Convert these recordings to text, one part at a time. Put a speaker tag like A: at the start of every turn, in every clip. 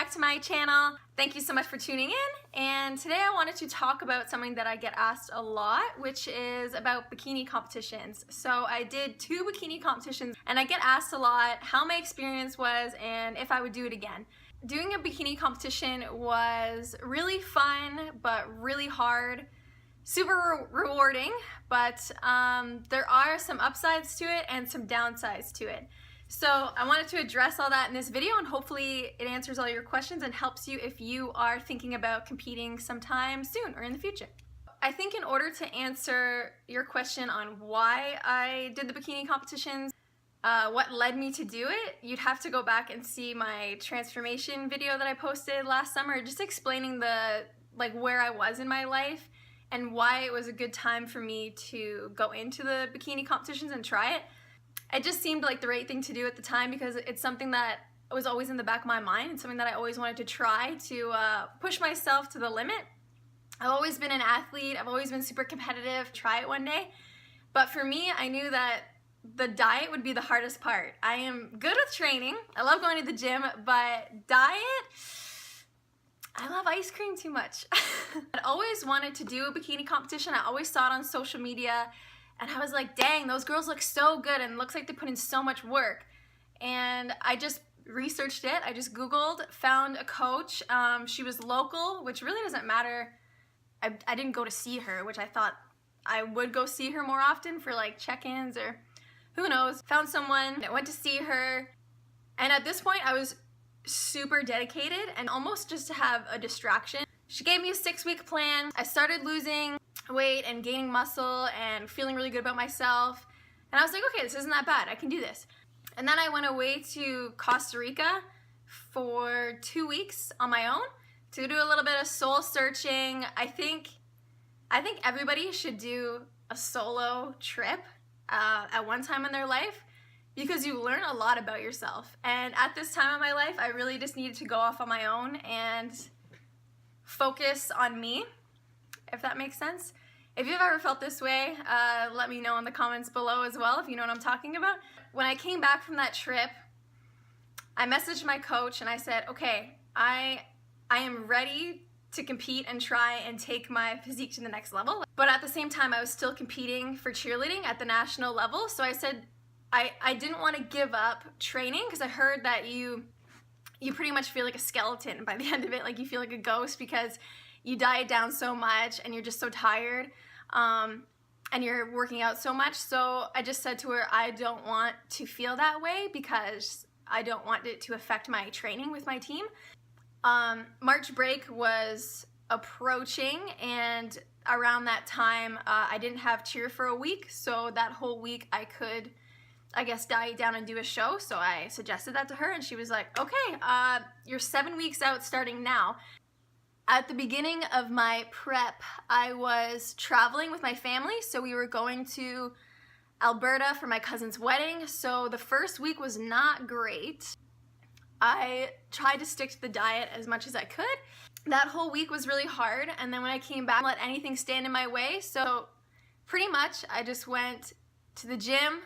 A: back to my channel. Thank you so much for tuning in, and today I wanted to talk about something that I get asked a lot, which is about bikini competitions. So I did 2 bikini competitions and I get asked a lot how my experience was and if I would do it again. Doing a bikini competition was really fun but really hard, super rewarding, but there are some upsides to it and some downsides to it. So I wanted to address all that in this video, and hopefully it answers all your questions and helps you if you are thinking about competing sometime soon or in the future. I think in order to answer your question on why I did the bikini competitions, what led me to do it, you'd have to go back and see my transformation video that I posted last summer, just explaining where I was in my life and why it was a good time for me to go into the bikini competitions and try it. It just seemed like the right thing to do at the time because it's something that was always in the back of my mind. It's something that I always wanted to try to push myself to the limit. I've always been an athlete. I've always been super competitive. Try it one day. But for me, I knew that the diet would be the hardest part. I am good with training. I love going to the gym, but diet, I love ice cream too much. I always wanted to do a bikini competition. I always saw it on social media. And I was like, dang, those girls look so good and it looks like they put in so much work. And I just researched it. I just Googled, found a coach. She was local, which really doesn't matter. I didn't go to see her, which I thought I would go see her more often for like check-ins or who knows. Found someone, I went to see her. And at this point I was super dedicated and almost just to have a distraction. She gave me a 6-week plan. I started losing weight and gaining muscle and feeling really good about myself, and I was like, okay, this isn't that bad, I can do this. And then I went away to Costa Rica for 2 weeks on my own to do a little bit of soul searching. I think everybody should do a solo trip at one time in their life because you learn a lot about yourself, and at this time in my life I really just needed to go off on my own and focus on me, if that makes sense. If you've ever felt this way, let me know in the comments below as well if you know what I'm talking about. When I came back from that trip, I messaged my coach and I said, okay, I am ready to compete and try and take my physique to the next level. But at the same time, I was still competing for cheerleading at the national level. So I said I didn't want to give up training because I heard that you pretty much feel like a skeleton by the end of it, like you feel like a ghost because you diet down so much and you're just so tired and you're working out so much. So I just said to her, I don't want to feel that way because I don't want it to affect my training with my team. March break was approaching, and around that time I didn't have cheer for a week, so that whole week I could, I guess, diet down and do a show. So I suggested that to her and she was like, okay, you're 7 weeks out starting now. At the beginning of my prep, I was traveling with my family, so we were going to Alberta for my cousin's wedding, so the first week was not great. I tried to stick to the diet as much as I could. That whole week was really hard, and then when I came back, I didn't let anything stand in my way, so pretty much I just went to the gym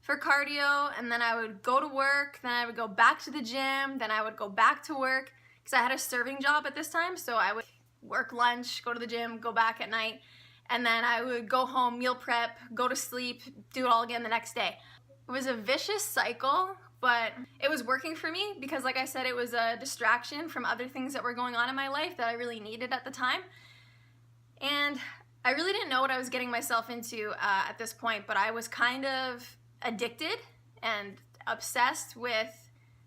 A: for cardio, and then I would go to work, then I would go back to the gym, then I would go back to work, because I had a serving job at this time, so I would work lunch, go to the gym, go back at night, and then I would go home, meal prep, go to sleep, do it all again the next day. It was a vicious cycle, but it was working for me because, like I said, it was a distraction from other things that were going on in my life that I really needed at the time. And I really didn't know what I was getting myself into at this point, but I was kind of addicted and obsessed with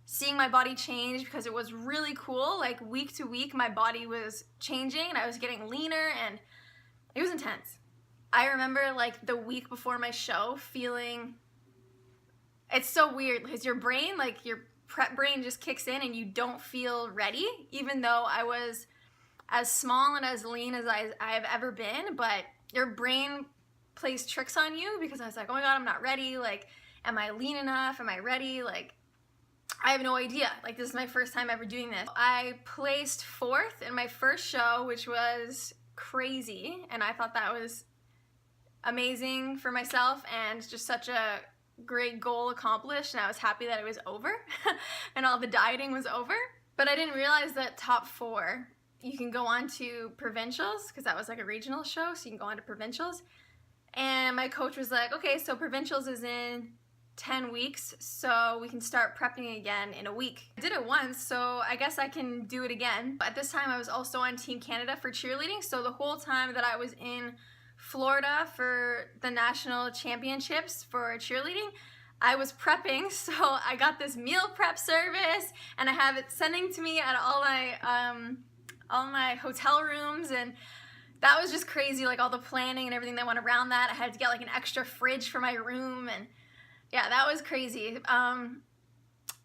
A: seeing my body change because it was really cool. Like week to week my body was changing and I was getting leaner and it was intense. I remember like the week before my show feeling, it's so weird because your brain, like your prep brain just kicks in and you don't feel ready, even though I was as small and as lean as I've ever been, but your brain plays tricks on you because I was like, oh my God, I'm not ready. Like, am I lean enough? Am I ready? Like, I have no idea. Like, this is my first time ever doing this. I placed 4th in my first show, which was crazy, and I thought that was amazing for myself and just such a great goal accomplished, and I was happy that it was over and all the dieting was over. But I didn't realize that top 4, you can go on to provincials, because that was like a regional show, so you can go on to provincials. And my coach was like, okay, so provincials is in 10 weeks, so we can start prepping again in a week. I did it once, so I guess I can do it again. At this time, I was also on Team Canada for cheerleading, so the whole time that I was in Florida for the national championships for cheerleading, I was prepping. So I got this meal prep service, and I have it sending to me at all my hotel rooms, and that was just crazy, like all the planning and everything that went around that. I had to get like an extra fridge for my room, and yeah, that was crazy. And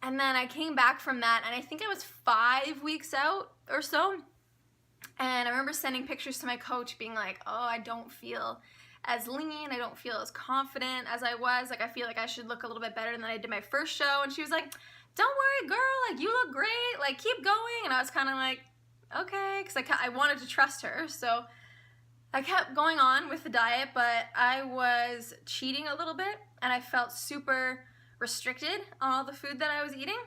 A: then I came back from that, and I think I was 5 weeks out or so. And I remember sending pictures to my coach being like, oh, I don't feel as lean, I don't feel as confident as I was. Like, I feel like I should look a little bit better than I did my first show. And she was like, don't worry, girl, like, you look great, like, keep going. And I was kind of like, okay, because I wanted to trust her. So I kept going on with the diet, but I was cheating a little bit, and I felt super restricted on all the food that I was eating.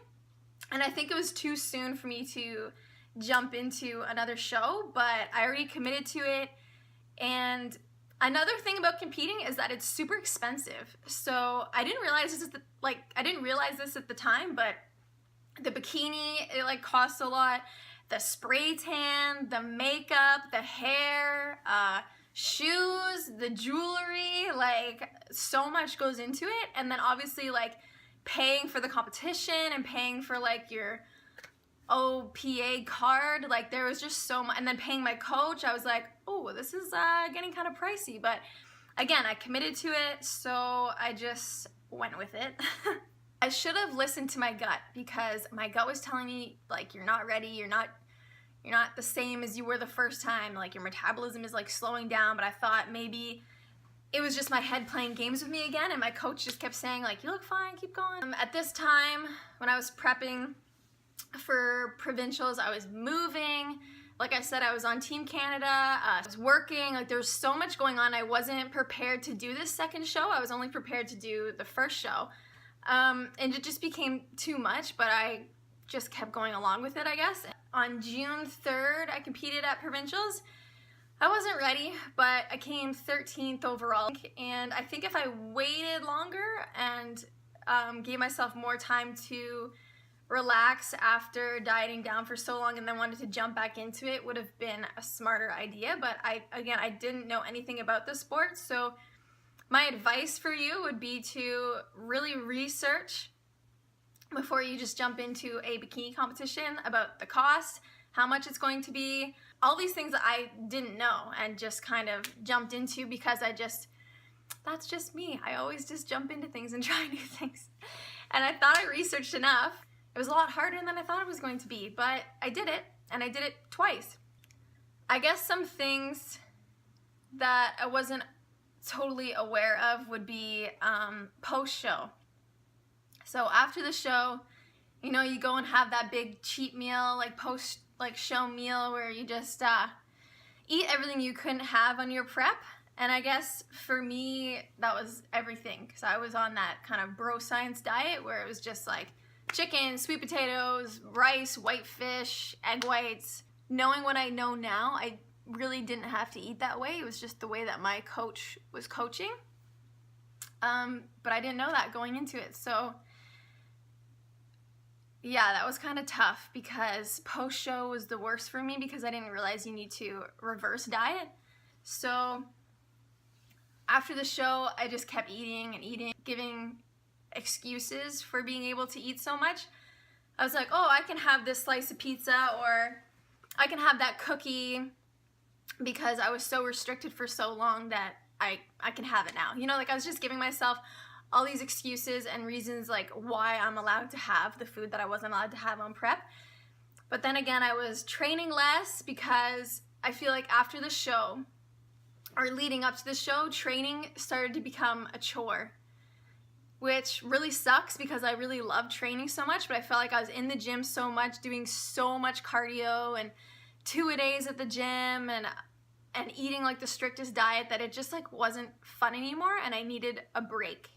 A: And I think it was too soon for me to jump into another show, but I already committed to it. And another thing about competing is that it's super expensive. So I didn't realize this at the time, but the bikini, it like costs a lot. The spray tan, the makeup, the hair, shoes, the jewelry, like so much goes into it. And then obviously like paying for the competition and paying for like your OPA card, like there was just so much. And then paying my coach, I was like, oh, this is getting kind of pricey. But again, I committed to it, so I just went with it. I should have listened to my gut, because my gut was telling me, like, you're not ready, you're not the same as you were the first time, like your metabolism is like slowing down. But I thought maybe it was just my head playing games with me again, and my coach just kept saying like, you look fine, keep going. At this time, when I was prepping for provincials, I was moving. Like I said, I was on Team Canada, I was working, like there was so much going on. I wasn't prepared to do this second show, I was only prepared to do the first show. And it just became too much, but I just kept going along with it, I guess. On June 3rd, I competed at provincials. I wasn't ready, but I came 13th overall. And I think if I waited longer and gave myself more time to relax after dieting down for so long and then wanted to jump back into it, would have been a smarter idea. But I didn't know anything about the sport, so my advice for you would be to really research before you just jump into a bikini competition about the cost, how much it's going to be, all these things that I didn't know and just kind of jumped into because that's just me. I always just jump into things and try new things. And I thought I researched enough. It was a lot harder than I thought it was going to be, but I did it, and I did it twice. I guess some things that I wasn't totally aware of would be post-show. So after the show, you know, you go and have that big cheat meal, like post-show meal where you just eat everything you couldn't have on your prep. And I guess for me, that was everything, because I was on that kind of bro science diet where it was just like chicken, sweet potatoes, rice, white fish, egg whites. Knowing what I know now, I really didn't have to eat that way. It was just the way that my coach was coaching. But I didn't know that going into it. So yeah, that was kind of tough, because post-show was the worst for me because I didn't realize you need to reverse diet. So after the show, I just kept eating and eating, giving excuses for being able to eat so much. I was like, oh, I can have this slice of pizza, or I can have that cookie, because I was so restricted for so long that I can have it now. You know, like I was just giving myself all these excuses and reasons like why I'm allowed to have the food that I wasn't allowed to have on prep. But then again, I was training less because I feel like after the show, or leading up to the show, training started to become a chore, which really sucks because I really love training so much, but I felt like I was in the gym so much, doing so much cardio and 2-a-days at the gym and eating like the strictest diet that it just like wasn't fun anymore, and I needed a break,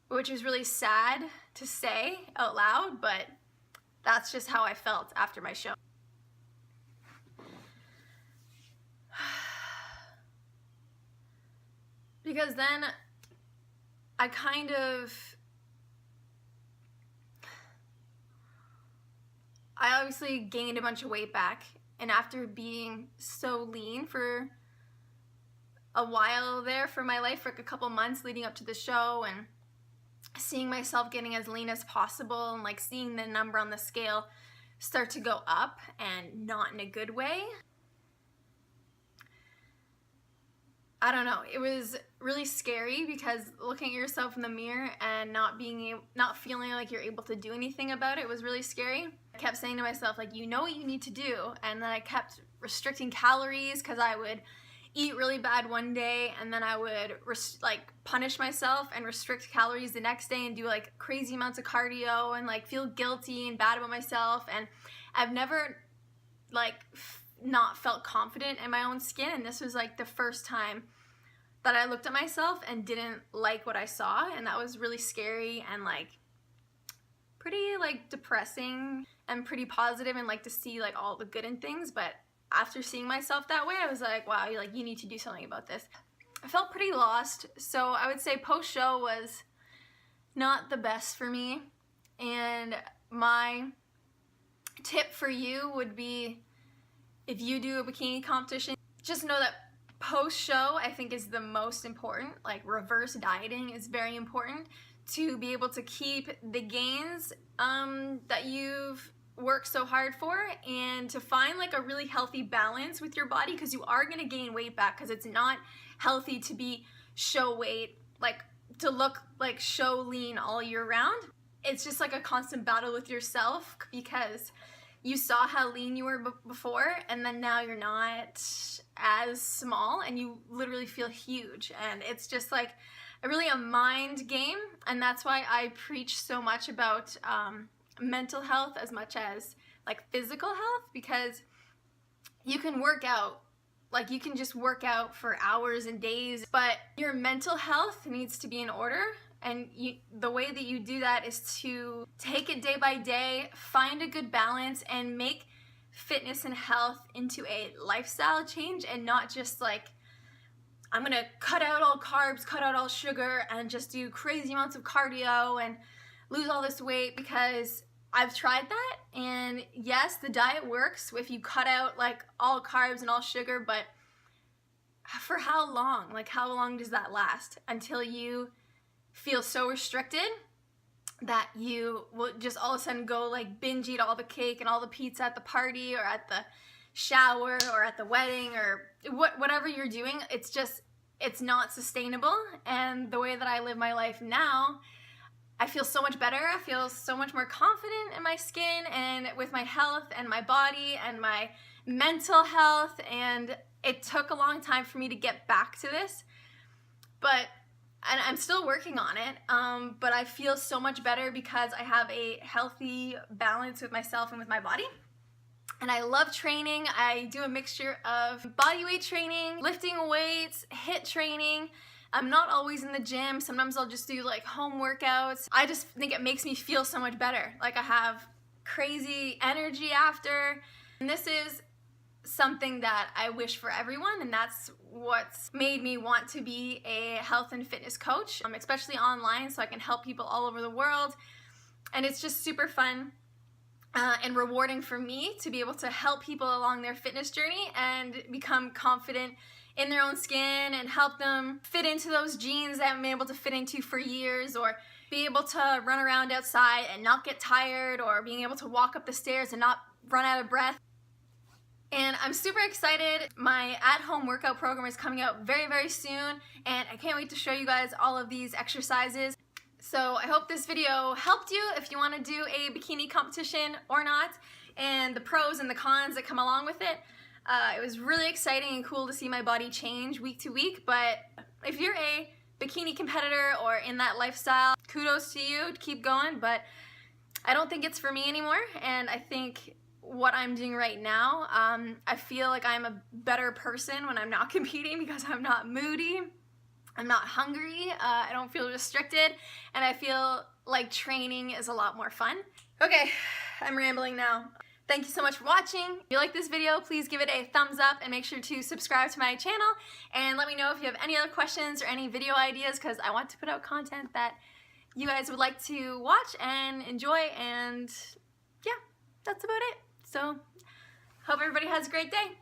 A: which is really sad to say out loud, but that's just how I felt after my show. Because then I obviously gained a bunch of weight back, and after being so lean for a while there for my life, for like a couple months leading up to the show, and seeing myself getting as lean as possible, and like seeing the number on the scale start to go up and not in a good way, I don't know, it was really scary, because looking at yourself in the mirror and not feeling like you're able to do anything about it was really scary. I kept saying to myself, like, you know what you need to do, and then I kept restricting calories, because I would eat really bad one day, and then I would punish myself and restrict calories the next day and do like crazy amounts of cardio and like feel guilty and bad about myself. And I've never not felt confident in my own skin, and this was like the first time that I looked at myself and didn't like what I saw, and that was really scary and like pretty like depressing and pretty positive, and like to see like all the good in things. But after seeing myself that way, I was like, wow, you need to do something about this. I felt pretty lost, so I would say post-show was not the best for me. And my tip for you would be, if you do a bikini competition, just know that post-show, I think, is the most important. Like, reverse dieting is very important to be able to keep the gains that you've worked so hard for, and to find like a really healthy balance with your body, because you are going to gain weight back, because it's not healthy to be show weight, like to look like show lean all year round. It's just like a constant battle with yourself, because you saw how lean you were before, and then now you're not as small, and you literally feel huge. And it's just like really a mind game, and that's why I preach so much about mental health as much as like physical health, because you can work out, like you can just work out for hours and days, but your mental health needs to be in order. And the way that you do that is to take it day by day, find a good balance, and make fitness and health into a lifestyle change, and not just like, I'm gonna cut out all carbs, cut out all sugar, and just do crazy amounts of cardio and lose all this weight. Because I've tried that, and yes, the diet works if you cut out like all carbs and all sugar, but for how long? Like, how long does that last? Until you feel so restricted that you will just all of a sudden go like binge eat all the cake and all the pizza at the party, or at the shower, or at the wedding, or whatever you're doing. It's not sustainable. And the way that I live my life now, I feel so much better. I feel so much more confident in my skin and with my health and my body and my mental health. And it took a long time for me to get back to this, and I'm still working on it, but I feel so much better because I have a healthy balance with myself and with my body. And I love training. I do a mixture of body weight training, lifting weights, HIIT training. I'm not always in the gym. Sometimes I'll just do like home workouts. I just think it makes me feel so much better. Like, I have crazy energy after. And this is something that I wish for everyone, and that's what's made me want to be a health and fitness coach, especially online, so I can help people all over the world. And it's just super fun and rewarding for me to be able to help people along their fitness journey and become confident in their own skin, and help them fit into those jeans they haven't been able to fit into for years, or be able to run around outside and not get tired, or being able to walk up the stairs and not run out of breath. And I'm super excited. My at-home workout program is coming out very, very soon, and I can't wait to show you guys all of these exercises. So I hope this video helped you if you want to do a bikini competition or not, and the pros and the cons that come along with it. It was really exciting and cool to see my body change week to week, but if you're a bikini competitor or in that lifestyle, kudos to you, keep going. But I don't think it's for me anymore, and I think what I'm doing right now, I feel like I'm a better person when I'm not competing, because I'm not moody, I'm not hungry, I don't feel restricted, and I feel like training is a lot more fun. Okay, I'm rambling now. Thank you so much for watching. If you like this video, please give it a thumbs up and make sure to subscribe to my channel, and let me know if you have any other questions or any video ideas, because I want to put out content that you guys would like to watch and enjoy, and yeah, that's about it. So hope everybody has a great day.